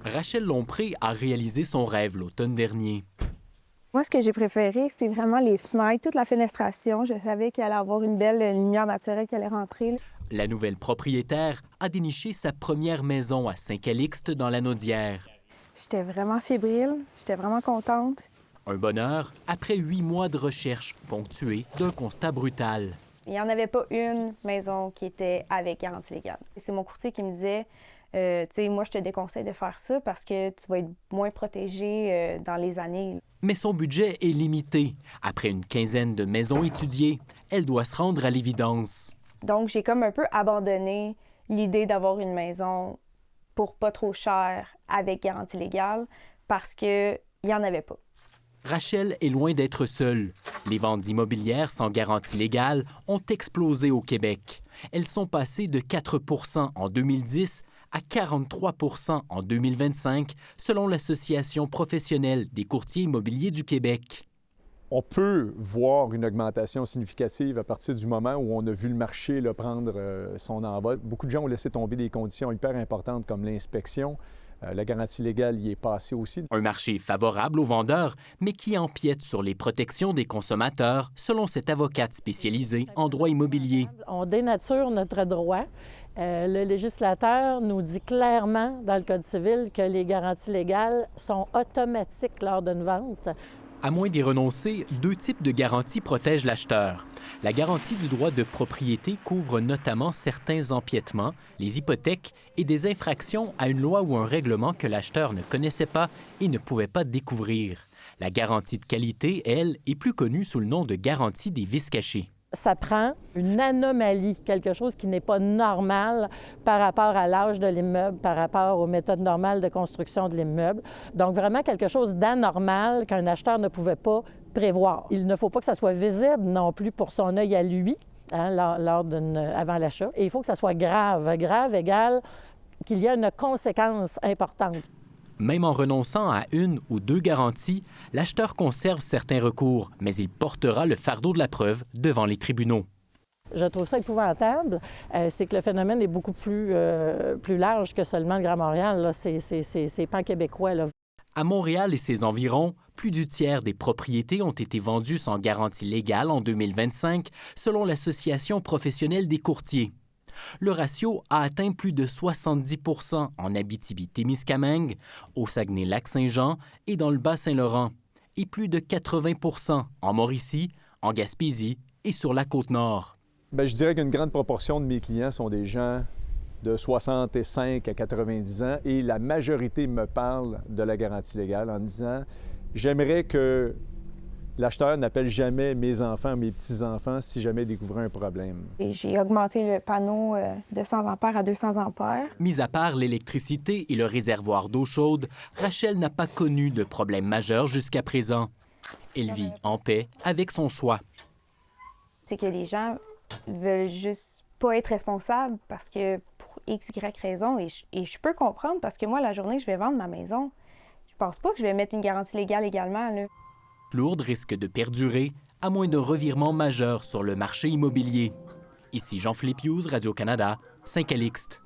Rachel Lompré a réalisé son rêve l'automne dernier. Moi, ce que j'ai préféré, c'est vraiment les fenêtres, toute la fenestration. Je savais qu'il allait avoir une belle lumière naturelle qui allait rentrer. La nouvelle propriétaire a déniché sa première maison à Saint-Calixte dans la Naudière. J'étais vraiment fébrile, j'étais vraiment contente. Un bonheur après 8 mois de recherche ponctués d'un constat brutal. Il n'y en avait pas une maison qui était avec garantie légale. C'est mon courtier qui me disait, tu sais, moi, je te déconseille de faire ça parce que tu vas être moins protégé dans les années. Mais son budget est limité. Après une quinzaine de maisons étudiées, elle doit se rendre à l'évidence. Donc, j'ai comme un peu abandonné l'idée d'avoir une maison pour pas trop cher avec garantie légale parce qu'il n'y en avait pas. Rachel est loin d'être seule. Les ventes immobilières sans garantie légale ont explosé au Québec. Elles sont passées de 4 % en 2010 à 43 % en 2025, selon l'Association professionnelle des courtiers immobiliers du Québec. On peut voir une augmentation significative à partir du moment où on a vu le marché prendre son envol. Beaucoup de gens ont laissé tomber des conditions hyper importantes comme l'inspection. La garantie légale y est passée aussi. Un marché favorable aux vendeurs, mais qui empiète sur les protections des consommateurs, selon cette avocate spécialisée en droit immobilier. On dénature notre droit. Le législateur nous dit clairement dans le Code civil que les garanties légales sont automatiques lors d'une vente. À moins d'y renoncer, 2 types de garanties protègent l'acheteur. La garantie du droit de propriété couvre notamment certains empiètements, les hypothèques et des infractions à une loi ou un règlement que l'acheteur ne connaissait pas et ne pouvait pas découvrir. La garantie de qualité, elle, est plus connue sous le nom de garantie des vices cachés. Ça prend une anomalie, quelque chose qui n'est pas normal par rapport à l'âge de l'immeuble, par rapport aux méthodes normales de construction de l'immeuble. Donc, vraiment quelque chose d'anormal qu'un acheteur ne pouvait pas prévoir. Il ne faut pas que ça soit visible non plus pour son œil à lui avant l'achat. Et il faut que ça soit grave. Grave égale qu'il y a une conséquence importante. Même en renonçant à 1 ou 2 garanties, l'acheteur conserve certains recours, mais il portera le fardeau de la preuve devant les tribunaux. Je trouve ça épouvantable. C'est que le phénomène est beaucoup plus large que seulement le Grand Montréal. C'est pan-québécois. Là. À Montréal et ses environs, plus du tiers des propriétés ont été vendues sans garantie légale en 2025, selon l'Association professionnelle des courtiers. Le ratio a atteint plus de 70 % en Abitibi-Témiscamingue, au Saguenay-Lac-Saint-Jean et dans le Bas-Saint-Laurent, et plus de 80 % en Mauricie, en Gaspésie et sur la Côte-Nord. Bien, je dirais qu'une grande proportion de mes clients sont des gens de 65 à 90 ans et la majorité me parle de la garantie légale en disant « J'aimerais que l'acheteur n'appelle jamais mes enfants, mes petits-enfants si jamais il découvrait un problème. » J'ai augmenté le panneau de 100 ampères à 200 ampères. Mis à part l'électricité et le réservoir d'eau chaude, Rachel n'a pas connu de problème majeur jusqu'à présent. Elle vit en paix avec son choix. C'est que les gens veulent juste pas être responsables parce que pour X, Y raison, et je peux comprendre parce que moi, la journée que je vais vendre ma maison, je pense pas que je vais mettre une garantie légale également, là. Lourde risque de perdurer, à moins d'un revirement majeur sur le marché immobilier. Ici Jean-Philippe Hughes, Radio-Canada, Saint-Calixte.